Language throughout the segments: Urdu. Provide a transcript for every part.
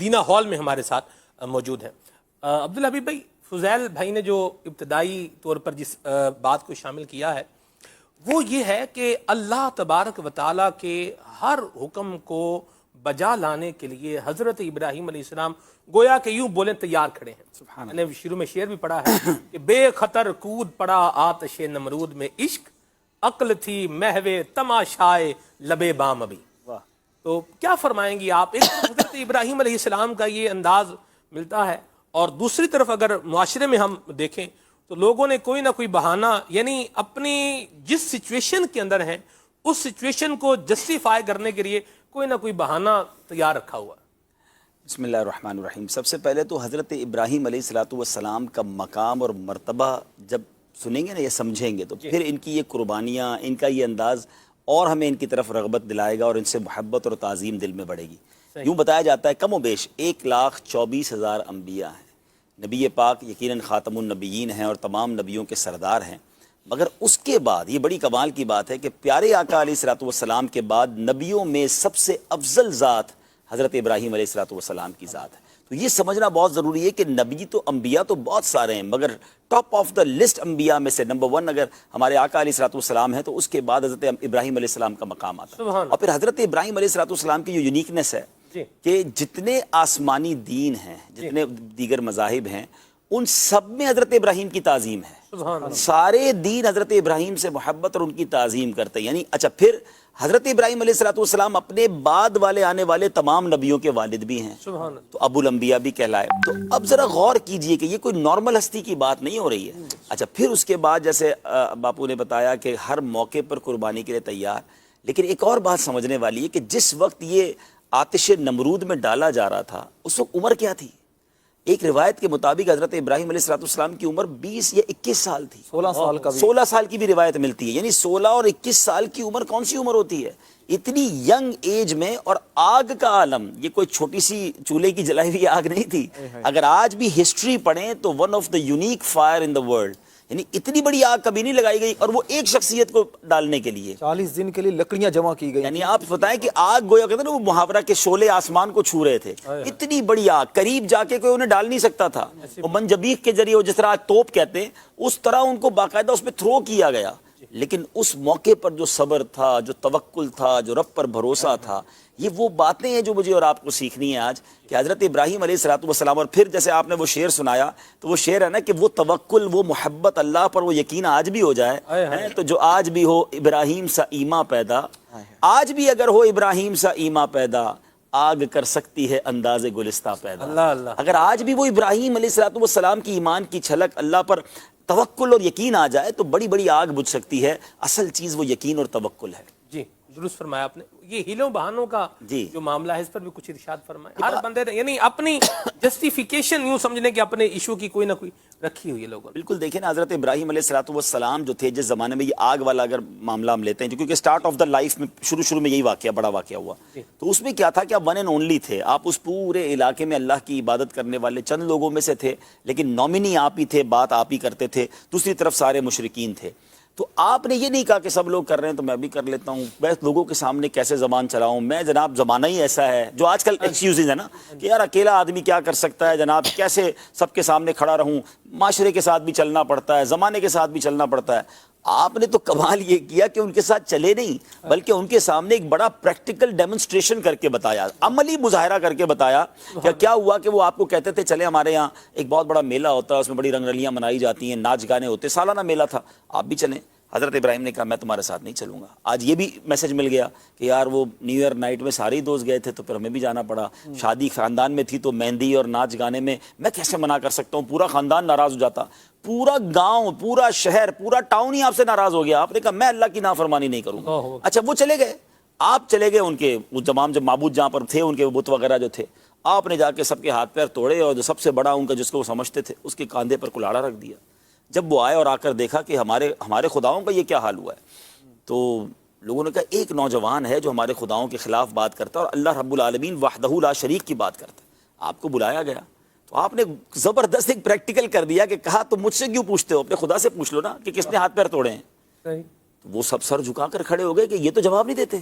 دینا ہال میں ہمارے ساتھ موجود ہیں۔ عبدالحبیب بھائی، فضیل بھائی نے جو ابتدائی طور پر جس بات کو شامل کیا ہے وہ یہ ہے کہ اللہ تبارک و تعالیٰ کے ہر حکم کو بجا لانے کے لیے حضرت ابراہیم علیہ السلام گویا کہ یوں بولیں تیار کھڑے ہیں۔ میں نے شروع میں شعر بھی پڑھا ہے کہ بے خطر کود پڑا آتش نمرود میں عشق، عقل تھی محو تماشائے لبے بام ابھی۔ تو کیا فرمائیں گی آپ؟ ایک حضرت ابراہیم علیہ السلام کا یہ انداز ملتا ہے، اور دوسری طرف اگر معاشرے میں ہم دیکھیں تو لوگوں نے کوئی نہ کوئی بہانہ، یعنی اپنی جس سچویشن کے اندر ہیں اس سچویشن کو جسٹیفائی کرنے کے لیے کوئی نہ کوئی بہانہ تیار رکھا ہوا ہے۔ بسم اللہ الرحمن الرحیم۔ سب سے پہلے تو حضرت ابراہیم علیہ السلام کا مقام اور مرتبہ جب سنیں گے نا، یہ سمجھیں گے، تو پھر ان کی یہ قربانیاں، ان کا یہ انداز اور ہمیں ان کی طرف رغبت دلائے گا اور ان سے محبت اور تعظیم دل میں بڑھے گی۔ یوں بتایا جاتا ہے کم و بیش 1,24,000 انبیاء ہیں۔ نبی پاک یقیناً خاتم النبیین ہیں اور تمام نبیوں کے سردار ہیں، مگر اس کے بعد یہ بڑی کمال کی بات ہے کہ پیارے آقا علیہ السلام کے بعد نبیوں میں سب سے افضل ذات حضرت ابراہیم علیہ السلام کی ذات ہے۔ تو یہ سمجھنا بہت ضروری ہے کہ نبی تو انبیاء تو بہت سارے ہیں، مگر ٹاپ آف دا لسٹ انبیاء میں سے نمبر 1 اگر ہمارے آقا علیہ السلام ہے تو اس کے بعد حضرت ابراہیم علیہ السلام کا مقام آتا ہے۔ اور پھر حضرت ابراہیم علیہ السلام کی جو یونیکنیس ہے کہ جتنے آسمانی دین ہیں، جتنے دیگر مذاہب ہیں، ان سب میں حضرت ابراہیم کی تعظیم ہے۔ سارے دین حضرت ابراہیم سے محبت اور ان کی تعظیم کرتے ہیں۔ یعنی اچھا، پھر حضرت ابراہیم علیہ السلام اپنے بعد والے آنے والے تمام نبیوں کے والد بھی ہیں، تو ابو الانبیاء بھی کہلائے۔ تو اب ذرا غور کیجئے کہ یہ کوئی نارمل ہستی کی بات نہیں ہو رہی ہے۔ اچھا، پھر اس کے بعد جیسے باپو نے بتایا کہ ہر موقع پر قربانی کے لیے تیار، لیکن ایک اور بات سمجھنے والی ہے کہ جس وقت یہ آتش نمرود میں ڈالا جا رہا تھا اس وقت عمر کیا تھی؟ ایک روایت کے مطابق حضرت ابراہیم علیہ السلام کی عمر 20 یا 21 سال تھی۔ 16 سال کی بھی روایت ملتی ہے، یعنی 16 اور 21 سال کی عمر کون سی عمر ہوتی ہے اتنی ینگ ایج میں؟ اور آگ کا عالم، یہ کوئی چھوٹی سی چولہے کی جلائی ہوئی آگ نہیں تھی۔ اگر آج بھی ہسٹری پڑھیں تو one of the unique fire in the world, یعنی اتنی بڑی آگ کبھی نہیں لگائی گئی، اور وہ ایک شخصیت کو ڈالنے کے لیے 40 دن کے لیے لکڑیاں جمع کی گئی۔ یعنی آپ بتائیں کہ آگ گویا کہتے ہیں نا وہ محاورہ کے شعلے آسمان کو چھو رہے تھے، اتنی بڑی آگ قریب جا کے کوئی انہیں ڈال نہیں سکتا تھا۔ وہ منجبیق کے ذریعے، جس طرح آج توپ کہتے ہیں، اس طرح ان کو باقاعدہ اس پہ تھرو کیا گیا۔ لیکن اس موقع پر جو صبر تھا، جو توکل تھا، جو رب پر بھروسہ تھا، یہ وہ باتیں ہیں جو مجھے اور آپ کو سیکھنی ہے آج، کہ حضرت ابراہیم علیہ السلام، اور پھر جیسے آپ نے وہ شعر سنایا تو وہ شعر ہے نا کہ وہ توکل، وہ محبت اللہ پر، وہ یقین آج بھی ہو جائے تو جو آج بھی ہو ابراہیم سا ایمان پیدا، آج بھی اگر ہو ابراہیم سا ایمان پیدا، آگ کر سکتی ہے انداز گلستہ پیدا۔ اگر آج بھی وہ ابراہیم علیہ السلام کی ایمان کی چھلک، اللہ پر توکل اور یقین آ جائے تو بڑی بڑی آگ بجھ سکتی ہے۔ اصل چیز وہ یقین اور توکل ہے۔ جی درست فرمایا آپ نے۔ یہ ہیلوں بہانوں کا جو معاملہ ہے اس پر بھی کچھ ارشاد فرمائیں۔ ہر بندے نے یعنی اپنی جسٹیفیکیشن یوں سمجھنے کہ اپنے ایشو کی کوئی نہ کوئی رکھی ہوئی ہے لوگوں نے۔ بالکل، دیکھیں نا حضرت ابراہیم علیہ السلام جو تھے، جس زمانے میں یہ آگ والا اگر معاملہ ہم لیتے ہیں، کیونکہ سٹارٹ آف دا لائف میں شروع میں یہی واقعہ، بڑا واقعہ ہوا، تو اس میں کیا تھا کہ آپ ون اینڈ اونلی تھے، آپ اس پورے علاقے میں اللہ کی عبادت کرنے والے چند لوگوں میں سے تھے، لیکن نومینی آپ ہی تھے، بات آپ ہی کرتے تھے، دوسری طرف سارے مشرکین تھے۔ تو آپ نے یہ نہیں کہا کہ سب لوگ کر رہے ہیں تو میں بھی کر لیتا ہوں، میں لوگوں کے سامنے کیسے زبان چلاؤں، میں جناب زمانہ ہی ایسا ہے، جو آج کل ایکسکیوزز ہے نا کہ یار اکیلا آدمی کیا کر سکتا ہے جناب، کیسے سب کے سامنے کھڑا رہوں، معاشرے کے ساتھ بھی چلنا پڑتا ہے، زمانے کے ساتھ بھی چلنا پڑتا ہے۔ آپ نے تو کمال یہ کیا کہ ان کے ساتھ چلے نہیں، بلکہ ان کے سامنے ایک بڑا پریکٹیکل ڈیمونسٹریشن کر کے بتایا، عملی مظاہرہ کر کے بتایا۔ کیا ہوا کہ وہ آپ کو کہتے تھے چلے ہمارے یہاں ایک بہت بڑا میلہ ہوتا ہے، اس میں بڑی رنگ رلیاں منائی جاتی ہیں، ناچ گانے ہوتے، سالانہ میلہ تھا، آپ بھی چلیں۔ حضرت ابراہیم نے کہا میں تمہارے ساتھ نہیں چلوں گا۔ آج یہ بھی میسج مل گیا کہ یار وہ نیو ایئر نائٹ میں سارے ہی دوست گئے تھے تو پھر ہمیں بھی جانا پڑا، شادی خاندان میں تھی تو مہندی اور ناچ گانے میں میں کیسے منع کر سکتا ہوں، پورا خاندان ناراض ہو جاتا، پورا گاؤں، پورا شہر، پورا ٹاؤن ہی آپ سے ناراض ہو گیا۔ آپ نے کہا میں اللہ کی نافرمانی نہیں کروں گا۔ اچھا، وہ چلے گئے، آپ چلے گئے ان کے وہ تمام جو معبود جہاں پر تھے، ان کے بت وغیرہ جو تھے، آپ نے جا کے سب کے ہاتھ پیر توڑے، اور جو سب سے بڑا ان کا جس کو وہ سمجھتے تھے اس کے کاندھے پر کلاڑا رکھ دیا۔ جب وہ آئے اور آ کر دیکھا کہ ہمارے خداؤں کا یہ کیا حال ہوا ہے، تو لوگوں نے کہا ایک نوجوان ہے جو ہمارے خداؤں کے خلاف بات کرتا ہے اور اللہ رب العالمین وحدہ لا شریک کی بات کرتا ہے۔ آپ کو بلایا گیا تو آپ نے زبردست ایک پریکٹیکل کر دیا کہ کہا تم مجھ سے کیوں پوچھتے ہو، اپنے خدا سے پوچھ لو نا کہ کس نے ہاتھ پیر توڑے ہیں۔ تو وہ سب سر جھکا کر کھڑے ہو گئے کہ یہ تو جواب نہیں دیتے۔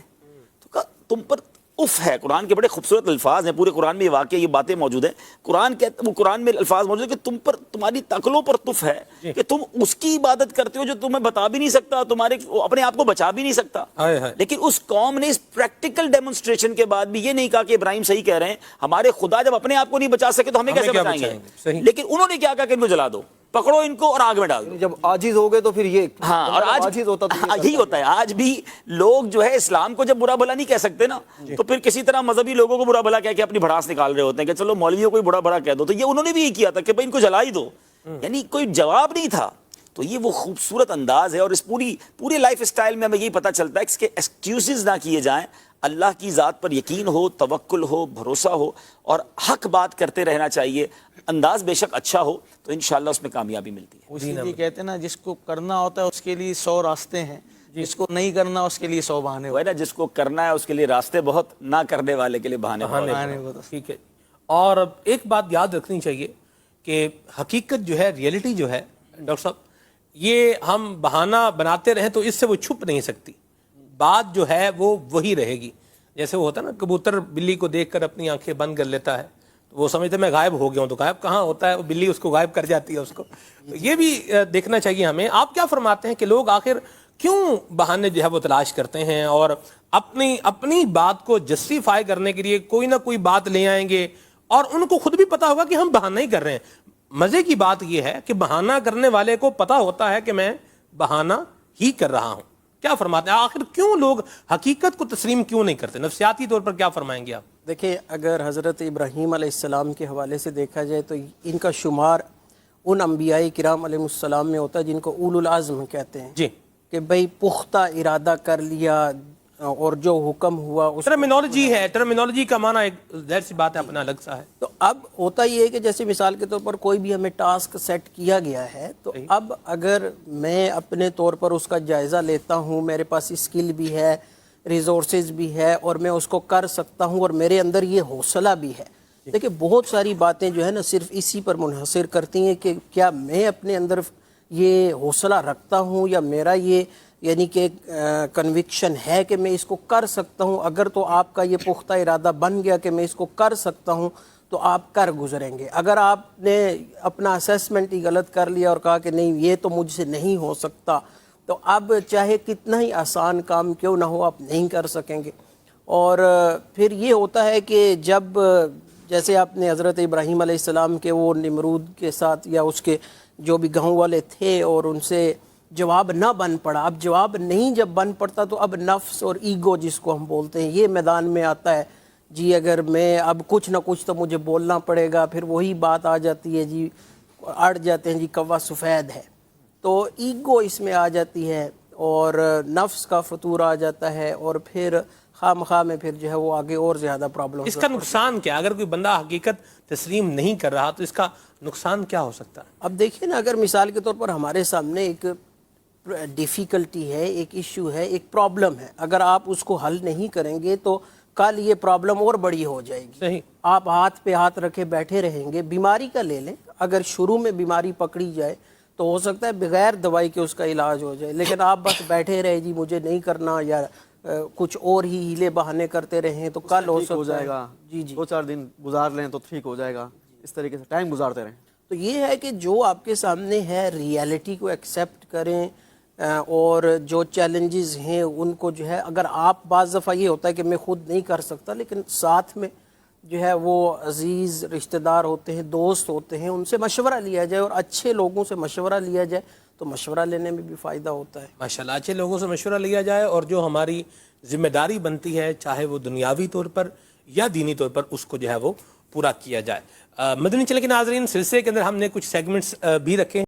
تو کہا تم پر اف ہے. قرآن کے بڑے خوبصورت الفاظ ہیں, پورے قرآن میں یہ واقعہ یہ باتیں موجود ہیں. قرآن میں الفاظ موجود ہیں کہ تم پر تمہاری تقلوں پر تف ہے کہ تم اس کی عبادت کرتے ہو جو تمہیں بتا بھی نہیں سکتا, تمہارے اپنے آپ کو بچا بھی نہیں سکتا. لیکن اس قوم نے اس پریکٹیکل ڈیمونسٹریشن کے بعد بھی یہ نہیں کہا کہ ابراہیم صحیح کہہ رہے ہیں, ہمارے خدا جب اپنے آپ کو نہیں بچا سکے تو ہمیں کیسے بچائیں گے. لیکن انہوں نے کیا کہا کہ ان کو جلا دو, پکڑو ان کو اور آگ میں ڈال دو. جب عاجز ہو گئے تو پھر یہ ہاں, اور آج ہوتا یہی ہوتا ہے. آج بھی لوگ جو ہے اسلام کو جب برا بھلا نہیں کہہ سکتے نا, تو پھر کسی طرح مذہبی لوگوں کو برا بھلا کہہ کے اپنی بھڑاس نکال رہے ہوتے ہیں کہ چلو مولویوں کو بھی برا بھلا کہہ دو. تو یہ انہوں نے بھی یہ کیا تھا کہ بھائی ان کو جلا ہی دو, یعنی کوئی جواب نہیں تھا. تو یہ وہ خوبصورت انداز ہے, اور اس پوری لائف اسٹائل میں ہمیں یہی پتہ چلتا ہے کہ اس کے ایکسکیوزز نہ کیے جائیں. اللہ کی ذات پر یقین ہو, توکل ہو, بھروسہ ہو, اور حق بات کرتے رہنا چاہیے. انداز بے شک اچھا ہو تو انشاءاللہ اس میں کامیابی ملتی ہے. اسی لیے کہتے ہیں نا, جس کو کرنا ہوتا ہے اس کے لیے 100 راستے ہیں, جس کو نہیں کرنا اس کے لیے 100 بہانے وہ ہے نا, جس کو کرنا ہے اس کے لیے راستے بہت, نہ کرنے والے کے لیے بہانے بہت. ٹھیک ہے. اور ایک بات یاد رکھنی چاہیے کہ حقیقت جو ہے, ریئلٹی جو ہے ڈاکٹر صاحب, یہ ہم بہانہ بناتے رہیں تو اس سے وہ چھپ نہیں سکتی. بات جو ہے وہ وہی رہے گی. جیسے وہ ہوتا ہے نا, کبوتر بلی کو دیکھ کر اپنی آنکھیں بند کر لیتا ہے, تو وہ سمجھتا ہے میں غائب ہو گیا ہوں, تو غائب کہاں ہوتا ہے, وہ بلی اس کو غائب کر جاتی ہے اس کو. تو یہ بھی دیکھنا چاہیے ہمیں. آپ کیا فرماتے ہیں کہ لوگ آخر کیوں بہانے جو ہے وہ تلاش کرتے ہیں, اور اپنی بات کو جسٹیفائی کرنے کے لیے کوئی نہ کوئی بات لے آئیں گے, اور ان کو خود بھی پتا ہوگا کہ ہم بہانہ ہی کر رہے ہیں. مزے کی بات یہ ہے کہ بہانہ کرنے والے کو پتا ہوتا ہے کہ میں بہانہ ہی کر رہا ہوں. کیا فرماتے ہیں آخر کیوں لوگ حقیقت کو تسلیم کیوں نہیں کرتے؟ نفسیاتی طور پر کیا فرمائیں گے آپ؟ دیکھیں, اگر حضرت ابراہیم علیہ السلام کے حوالے سے دیکھا جائے تو ان کا شمار ان انبیاء کرام علیہ السلام میں ہوتا ہے جن کو اولو العزم کہتے ہیں. جی, کہ بھئی پختہ ارادہ کر لیا اور جو حکم ہوا اس ٹرمینالوجی ہے, ٹرمینالوجی کا معنی ایک ظاہر سی بات ہے اپنا الگ سا ہے. تو اب ہوتا یہ ہے کہ جیسے مثال کے طور پر کوئی بھی ہمیں ٹاسک سیٹ کیا گیا ہے, تو اب اگر میں اپنے طور پر اس کا جائزہ لیتا ہوں, میرے پاس اسکل بھی ہے, ریسورسز بھی ہے, اور میں اس کو کر سکتا ہوں, اور میرے اندر یہ حوصلہ بھی ہے. دیکھیں, بہت ساری باتیں جو ہے نا صرف اسی پر منحصر کرتی ہیں کہ کیا میں اپنے اندر یہ حوصلہ رکھتا ہوں, یا میرا یہ یعنی کہ کنوکشن ہے کہ میں اس کو کر سکتا ہوں. اگر تو آپ کا یہ پختہ ارادہ بن گیا کہ میں اس کو کر سکتا ہوں, تو آپ کر گزریں گے. اگر آپ نے اپنا اسیسمنٹ ہی غلط کر لیا اور کہا کہ نہیں یہ تو مجھ سے نہیں ہو سکتا, تو اب چاہے کتنا ہی آسان کام کیوں نہ ہو آپ نہیں کر سکیں گے. اور پھر یہ ہوتا ہے کہ جب جیسے آپ نے حضرت ابراہیم علیہ السلام کے وہ نمرود کے ساتھ یا اس کے جو بھی گاؤں والے تھے, اور ان سے جواب نہ بن پڑا. اب جواب نہیں جب بن پڑتا تو اب نفس اور ایگو جس کو ہم بولتے ہیں یہ میدان میں آتا ہے. جی اگر میں اب کچھ نہ کچھ تو مجھے بولنا پڑے گا. پھر وہی بات آ جاتی ہے, جی اڑ جاتے ہیں جی کوا سفید ہے, تو ایگو اس میں آ جاتی ہے, اور نفس کا فطور آ جاتا ہے, اور پھر خواہ میں پھر جو ہے وہ آگے اور زیادہ پرابلم. اس کا نقصان کیا؟ اگر کوئی بندہ حقیقت تسلیم نہیں کر رہا تو اس کا نقصان کیا ہو سکتا ہے؟ اب دیکھیں نا, اگر مثال کے طور پر ہمارے سامنے ایک ڈیفیکلٹی ہے, ایک ایشو ہے, ایک پرابلم ہے, اگر آپ اس کو حل نہیں کریں گے تو کل یہ پرابلم اور بڑی ہو جائے گی. صحیح. آپ ہاتھ پہ ہاتھ رکھے بیٹھے رہیں گے. بیماری کا لے لیں, اگر شروع میں بیماری پکڑی جائے تو ہو سکتا ہے بغیر دوائی کے اس کا علاج ہو جائے, لیکن آپ بس بیٹھے رہے جی مجھے نہیں کرنا, یا کچھ اور ہی ہیلے بہانے کرتے رہیں تو کل ہو سکتا جائے گا. جی 2-4 دن گزار لیں تو ٹھیک ہو جائے گا. اس طریقے سے ٹائم گزارتے رہیں. تو یہ ہے کہ جو آپ کے سامنے ہے ریئلٹی کو ایکسیپٹ کریں, اور جو چیلنجز ہیں ان کو جو ہے, اگر آپ بعض دفعہ یہ ہوتا ہے کہ میں خود نہیں کر سکتا, لیکن ساتھ میں جو ہے وہ عزیز رشتہ دار ہوتے ہیں, دوست ہوتے ہیں, ان سے مشورہ لیا جائے, اور اچھے لوگوں سے مشورہ لیا جائے تو مشورہ لینے میں بھی فائدہ ہوتا ہے. ماشاءاللہ, اچھے لوگوں سے مشورہ لیا جائے, اور جو ہماری ذمہ داری بنتی ہے چاہے وہ دنیاوی طور پر یا دینی طور پر, اس کو جو ہے وہ پورا کیا جائے. مدنی چینل کے ناظرین, سلسلے کے اندر ہم نے کچھ سیگمنٹس بھی رکھے ہیں.